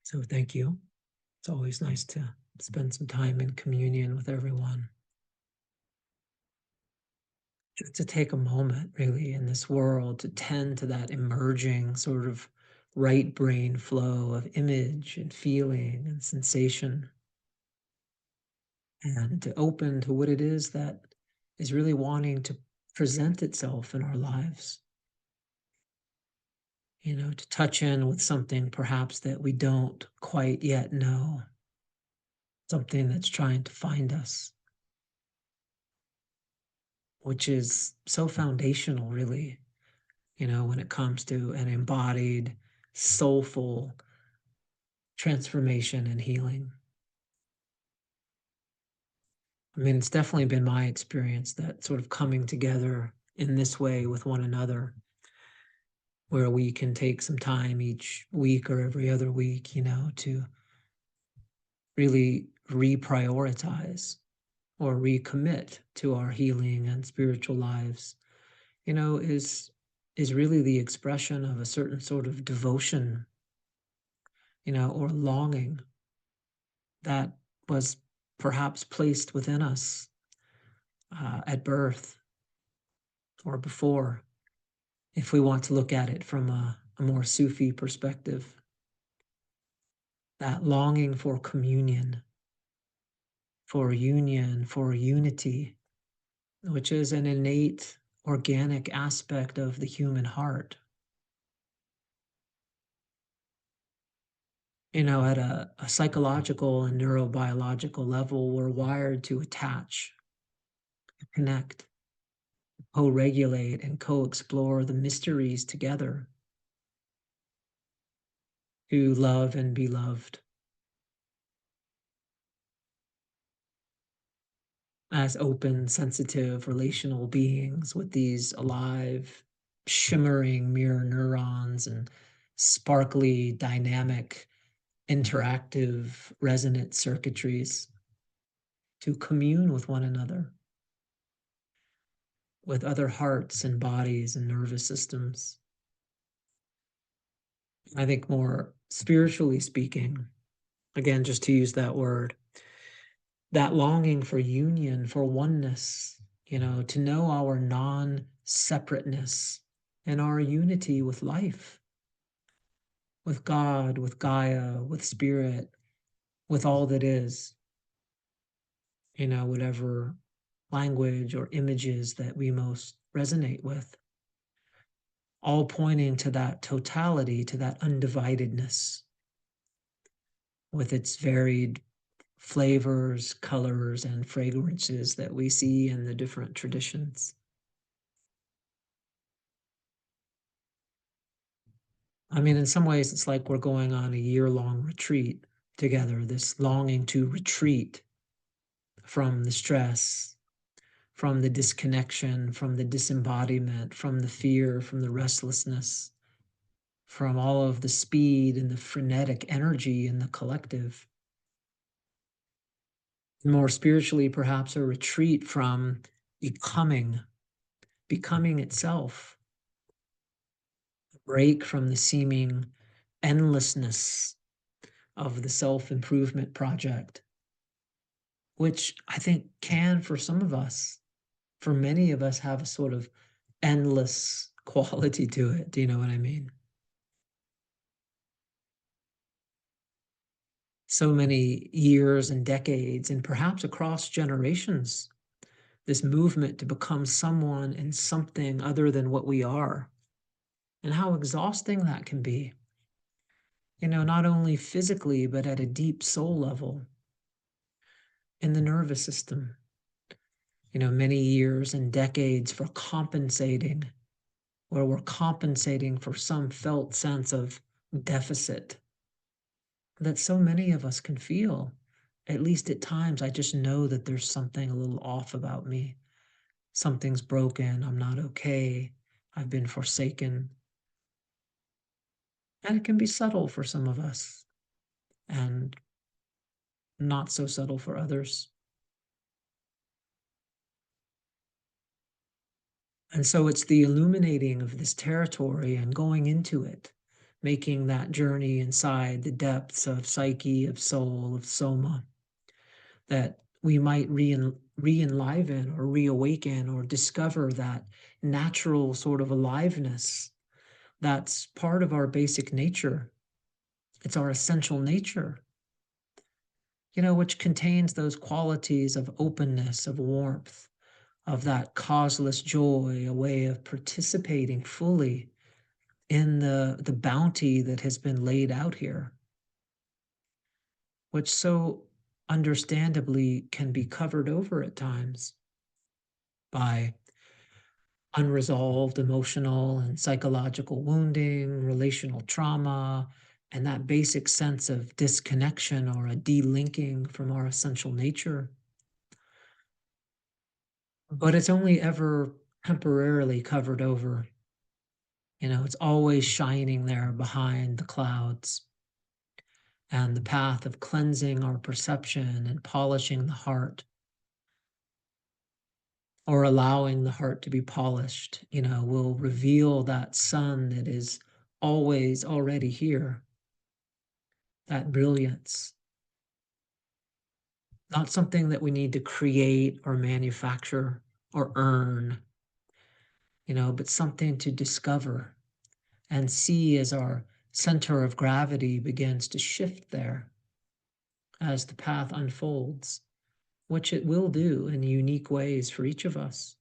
So thank you. It's always nice to spend some time in communion with everyone. Just to take a moment, really, in this world to tend to that emerging sort of right brain flow of image and feeling and sensation, and to open to what it is that is really wanting to present itself in our lives. To touch in with something perhaps that we don't quite yet know, something that's trying to find us, which is so foundational, really, when it comes to an embodied, soulful transformation and healing. I mean, it's definitely been my experience that sort of coming together in this way with one another, where we can take some time each week or every other week, to really reprioritize or recommit to our healing and spiritual lives, is really the expression of a certain sort of devotion, or longing that was perhaps placed within us at birth or before, if we want to look at it from a more Sufi perspective. That longing for communion, for union, for unity, which is an innate organic aspect of the human heart. At a psychological and neurobiological level, we're wired to attach, connect, co-regulate, and co-explore the mysteries together, to love and be loved as open, sensitive, relational beings with these alive, shimmering mirror neurons and sparkly, dynamic, interactive, resonant circuitries, to commune with one another, with other hearts and bodies and nervous systems. I think more spiritually speaking, again, just to use that word, that longing for union, for oneness, to know our non separateness and our unity with life, with God, with Gaia, with spirit, with all that is, whatever language or images that we most resonate with, all pointing to that totality, to that undividedness with its varied flavors, colors, and fragrances that we see in the different traditions. I mean, in some ways, it's like we're going on a year-long retreat together, this longing to retreat from the stress, from the disconnection, from the disembodiment, from the fear, from the restlessness, from all of the speed and the frenetic energy in the collective. More spiritually, perhaps a retreat from becoming, becoming itself, a break from the seeming endlessness of the self-improvement project, which I think can, for some of us, for many of us, have a sort of endless quality to it. Do you know what I mean? So many years and decades, and perhaps across generations, this movement to become someone and something other than what we are, and how exhausting that can be, not only physically, but at a deep soul level in the nervous system. Many years and decades for compensating, where we're compensating for some felt sense of deficit that so many of us can feel. At least at times, I just know that there's something a little off about me. Something's broken. I'm not okay. I've been forsaken. And it can be subtle for some of us and not so subtle for others. And so it's the illuminating of this territory and going into it, making that journey inside the depths of psyche, of soul, of soma, that we might re-enliven or reawaken or discover that natural sort of aliveness that's part of our basic nature. It's our essential nature, which contains those qualities of openness, of warmth, of that causeless joy, a way of participating fully in the bounty that has been laid out here, which so understandably can be covered over at times by unresolved emotional and psychological wounding, relational trauma, and that basic sense of disconnection or a delinking from our essential nature. But it's only ever temporarily covered over. It's always shining there behind the clouds. And the path of cleansing our perception and polishing the heart, or allowing the heart to be polished, will reveal that sun that is always already here, that brilliance, not something that we need to create or manufacture or earn, but something to discover and see as our center of gravity begins to shift there as the path unfolds, which it will do in unique ways for each of us.